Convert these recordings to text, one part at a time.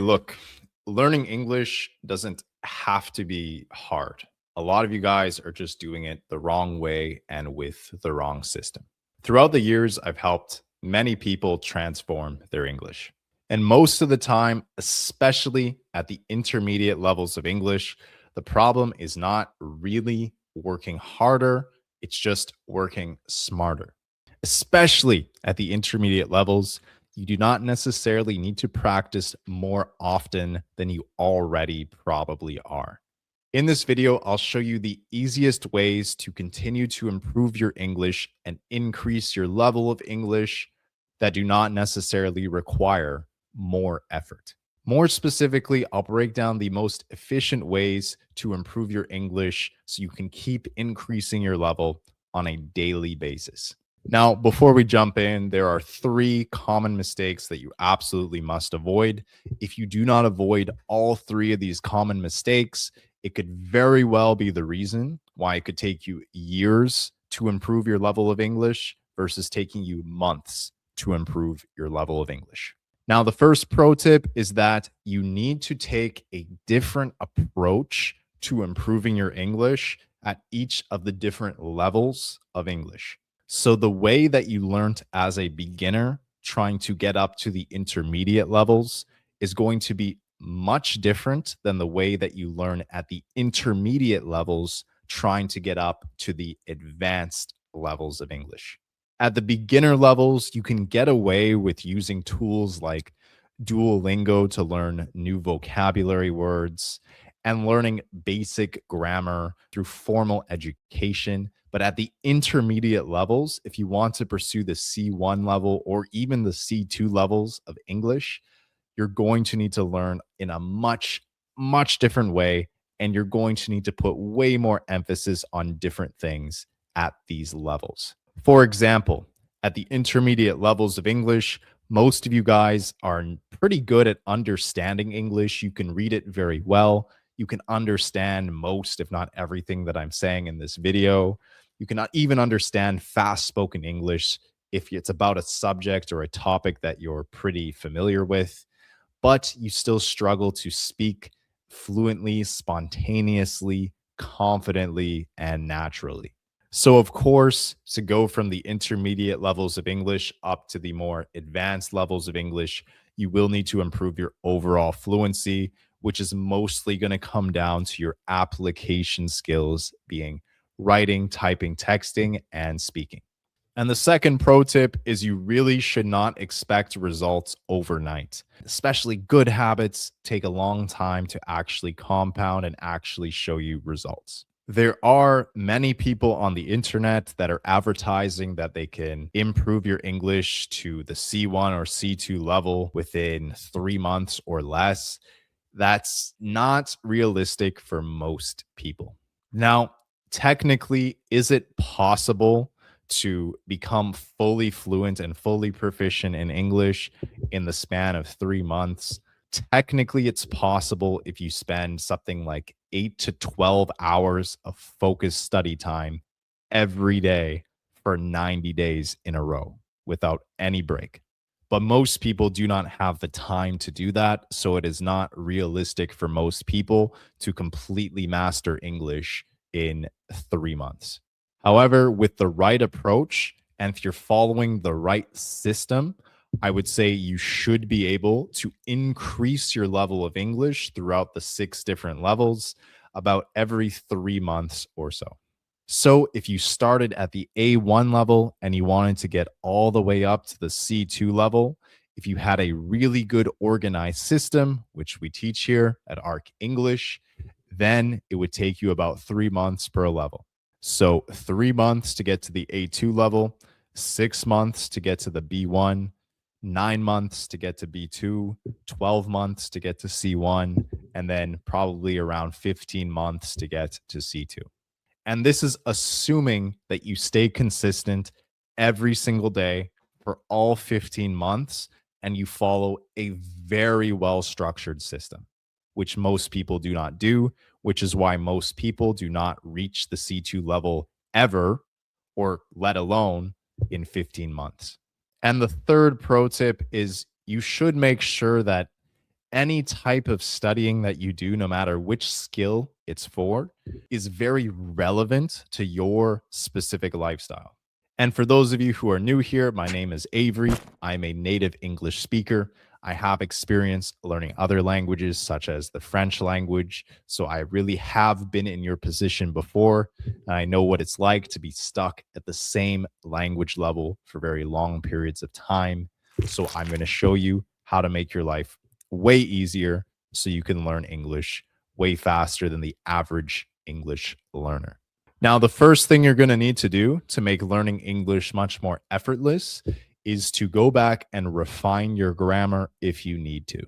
Look, learning English doesn't have to be hard. A lot of you guys are just doing it the wrong way and with the wrong system. Throughout the years, I've helped many people transform their English. And most of the time, especially at the intermediate levels of English, the problem is not really working harder, it's just working smarter. Especially at the intermediate levels, you do not necessarily need to practice more often than you already probably are. In this video, I'll show you the easiest ways to continue to improve your English and increase your level of English that do not necessarily require more effort. More specifically, I'll break down the most efficient ways to improve your English so you can keep increasing your level on a daily basis. Now, before we jump in, there are 3 common mistakes that you absolutely must avoid. If you do not avoid all 3 of these common mistakes, it could very well be the reason why it could take you years to improve your level of English versus taking you months to improve your level of English. Now, the first pro tip is that you need to take a different approach to improving your English at each of the different levels of English. So the way that you learned as a beginner trying to get up to the intermediate levels is going to be much different than the way that you learn at the intermediate levels trying to get up to the advanced levels of English. At the beginner levels, you can get away with using tools like Duolingo to learn new vocabulary words and learning basic grammar through formal education. But at the intermediate levels, if you want to pursue the C1 level or even the C2 levels of English, you're going to need to learn in a much different way. And you're going to need to put way more emphasis on different things at these levels. For example, at the intermediate levels of English, most of you guys are pretty good at understanding English. You can read it very well. You can understand most, if not everything that I'm saying in this video. You cannot even understand fast spoken English if it's about a subject or a topic that you're pretty familiar with, but you still struggle to speak fluently, spontaneously, confidently, and naturally. So, of course, to go from the intermediate levels of English up to the more advanced levels of English, you will need to improve your overall fluency, which is mostly going to come down to your application skills being writing, typing, texting, and speaking. And the second pro tip is you really should not expect results overnight. Especially good habits take a long time to actually compound and actually show you results. There are many people on the internet that are advertising that they can improve your English to the C1 or C2 level within 3 months or less. That's not realistic for most people. Now, technically, is it possible to become fully fluent and fully proficient in English in the span of 3 months? Technically, it's possible if you spend something like 8 to 12 hours of focused study time every day for 90 days in a row without any break. But most people do not have the time to do that. So it is not realistic for most people to completely master English in 3 months. However, with the right approach, and if you're following the right system, I would say you should be able to increase your level of English throughout the 6 different levels about every 3 months or so. So if you started at the A1 level and you wanted to get all the way up to the C2 level, if you had a really good organized system, which we teach here at ARC English, then it would take you about 3 months per level. So 3 months to get to the A2 level, 6 months to get to the B1, 9 months to get to B2, 12 months to get to C1, and then probably around 15 months to get to C2. And this is assuming that you stay consistent every single day for all 15 months and you follow a very well structured system, which most people do not do, which is why most people do not reach the C2 level ever, or let alone in 15 months. And the third pro tip is you should make sure that Any type of studying that you do, no matter which skill it's for, is very relevant to your specific lifestyle. And for those of you who are new here, my name is Avery. I'm a native English speaker. I have experience learning other languages, such as the French language. So I really have been in your position before. I know what it's like to be stuck at the same language level for very long periods of time. So I'm going to show you how to make your life way easier so you can learn English way faster than the average English learner. Now, the first thing you're going to need to do to make learning English much more effortless is to go back and refine your grammar if you need to.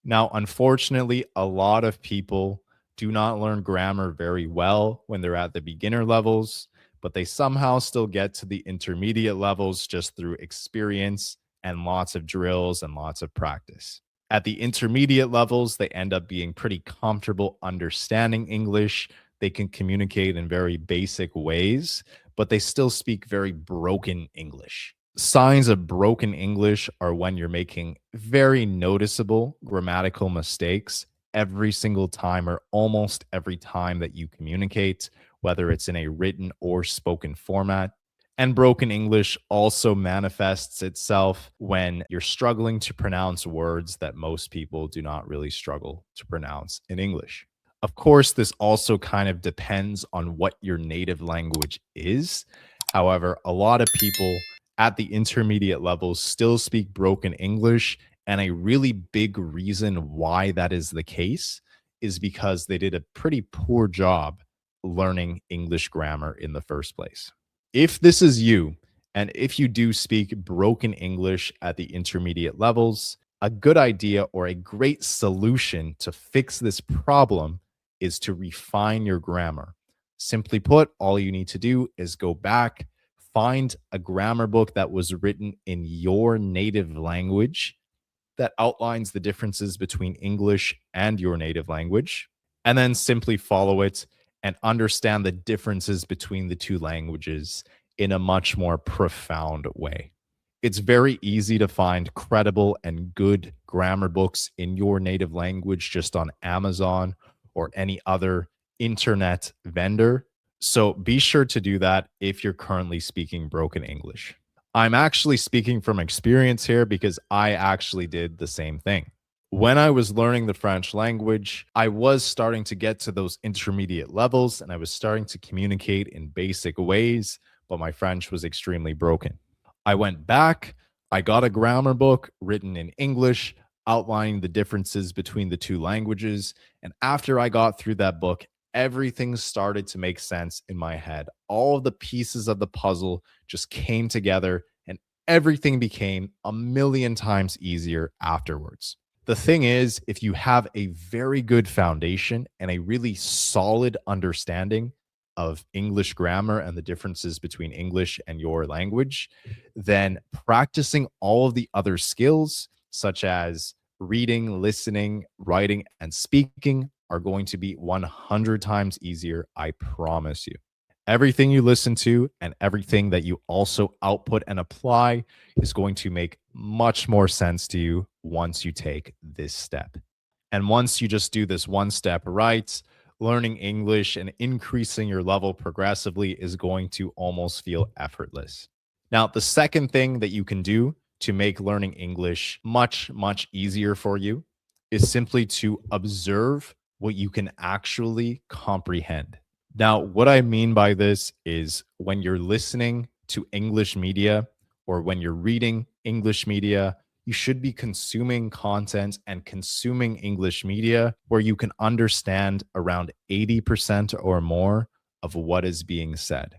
Now, unfortunately, a lot of people do not learn grammar very well when they're at the beginner levels, but they somehow still get to the intermediate levels just through experience and lots of drills and lots of practice. At the intermediate levels, they end up being pretty comfortable understanding English. They can communicate in very basic ways, but they still speak very broken English. Signs of broken English are when you're making very noticeable grammatical mistakes every single time or almost every time that you communicate, whether it's in a written or spoken format. And broken English also manifests itself when you're struggling to pronounce words that most people do not really struggle to pronounce in English. Of course, this also kind of depends on what your native language is. However, a lot of people at the intermediate levels still speak broken English. And a really big reason why that is the case is because they did a pretty poor job learning English grammar in the first place. If this is you, and if you do speak broken English at the intermediate levels, a good idea or a great solution to fix this problem is to refine your grammar. Simply put, all you need to do is go back, find a grammar book that was written in your native language that outlines the differences between English and your native language, and then simply follow it and understand the differences between the two languages in a much more profound way. It's very easy to find credible and good grammar books in your native language just on Amazon or any other internet vendor. So be sure to do that if you're currently speaking broken English. I'm actually speaking from experience here because I actually did the same thing. When I was learning the French language, I was starting to get to those intermediate levels and I was starting to communicate in basic ways, but my French was extremely broken. I went back, I got a grammar book written in English outlining the differences between the two languages. And after I got through that book, everything started to make sense in my head. All of the pieces of the puzzle just came together and everything became a million times easier afterwards. The thing is, if you have a very good foundation and a really solid understanding of English grammar and the differences between English and your language, then practicing all of the other skills, such as reading, listening, writing, and speaking, are going to be 100 times easier. I promise you. Everything you listen to and everything that you also output and apply is going to make much more sense to you once you take this step. And once you just do this one step right, learning English and increasing your level progressively is going to almost feel effortless. Now, the second thing that you can do to make learning English much, much easier for you is simply to observe what you can actually comprehend. Now, what I mean by this is when you're listening to English media or when you're reading English media, you should be consuming content and consuming English media where you can understand around 80% or more of what is being said.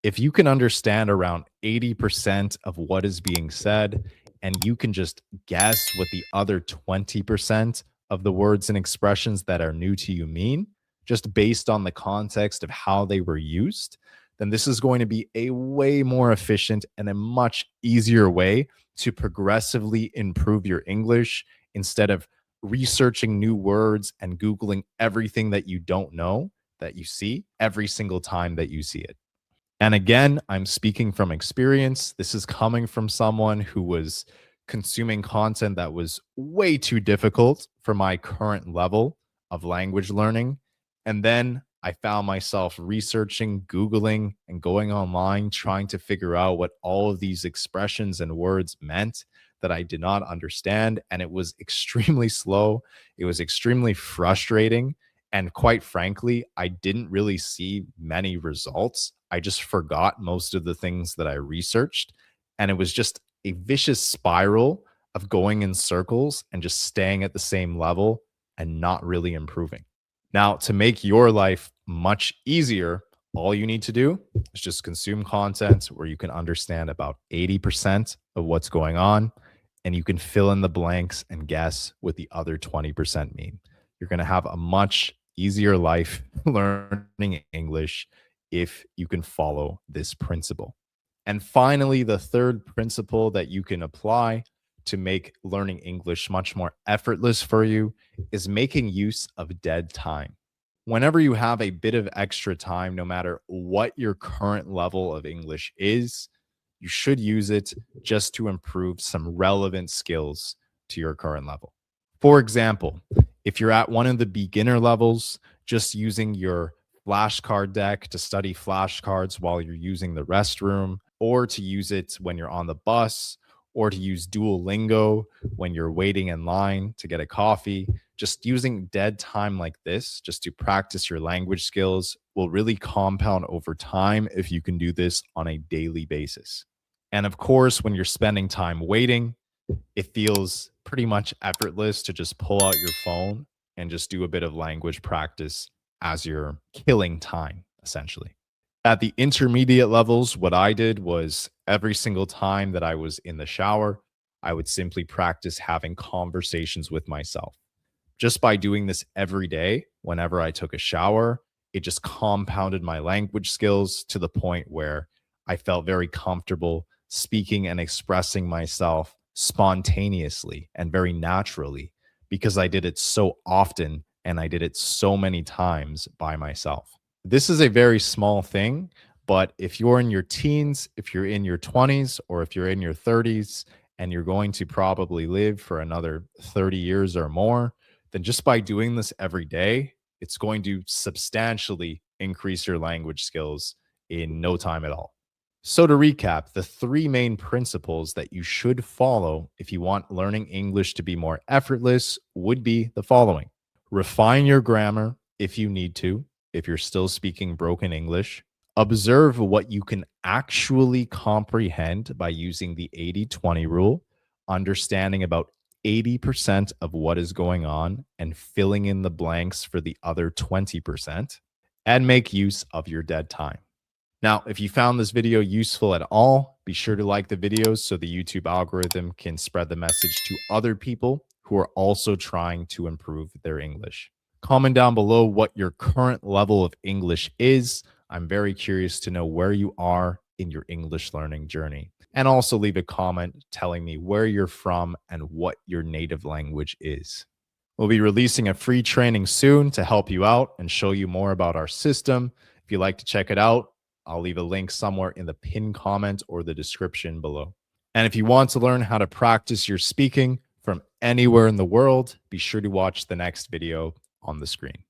If you can understand around 80% of what is being said, and you can just guess what the other 20% of the words and expressions that are new to you mean, just based on the context of how they were used, then this is going to be a way more efficient and a much easier way to progressively improve your English instead of researching new words and Googling everything that you don't know that you see every single time that you see it. And again, I'm speaking from experience. This is coming from someone who was consuming content that was way too difficult for my current level of language learning. And then I found myself researching, Googling, and going online trying to figure out what all of these expressions and words meant that I did not understand. And it was extremely slow. It was extremely frustrating. And quite frankly, I didn't really see many results. I just forgot most of the things that I researched. And it was just a vicious spiral of going in circles and just staying at the same level and not really improving. Now, to make your life much easier, all you need to do is just consume content where you can understand about 80% of what's going on, and you can fill in the blanks and guess what the other 20% mean. You're going to have a much easier life learning English if you can follow this principle. And finally, the third principle that you can apply to make learning English much more effortless for you is making use of dead time. Whenever you have a bit of extra time, no matter what your current level of English is, you should use it just to improve some relevant skills to your current level. For example, if you're at one of the beginner levels, just using your flashcard deck to study flashcards while you're using the restroom, or to use it when you're on the bus, or to use Duolingo when you're waiting in line to get a coffee. Just using dead time like this, just to practice your language skills, will really compound over time if you can do this on a daily basis. And of course, when you're spending time waiting, it feels pretty much effortless to just pull out your phone and just do a bit of language practice as you're killing time, essentially. At the intermediate levels, what I did was every single time that I was in the shower, I would simply practice having conversations with myself. Just by doing this every day, whenever I took a shower, it just compounded my language skills to the point where I felt very comfortable speaking and expressing myself spontaneously and very naturally because I did it so often and I did it so many times by myself. This is a very small thing, but if you're in your teens, if you're in your 20s, or if you're in your 30s, and you're going to probably live for another 30 years or more, then just by doing this every day, it's going to substantially increase your language skills in no time at all. So, to recap, the three main principles that you should follow if you want learning English to be more effortless would be the following: refine your grammar if you need to, if you're still speaking broken English. Observe what you can actually comprehend by using the 80-20 rule, understanding about 80% of what is going on and filling in the blanks for the other 20%, and make use of your dead time. Now, if you found this video useful at all, be sure to like the videos so the YouTube algorithm can spread the message to other people who are also trying to improve their English. Comment down below what your current level of English is. I'm very curious to know where you are in your English learning journey. And also leave a comment telling me where you're from and what your native language is. We'll be releasing a free training soon to help you out and show you more about our system. If you'd like to check it out, I'll leave a link somewhere in the pinned comment or the description below. And if you want to learn how to practice your speaking from anywhere in the world, be sure to watch the next video on the screen.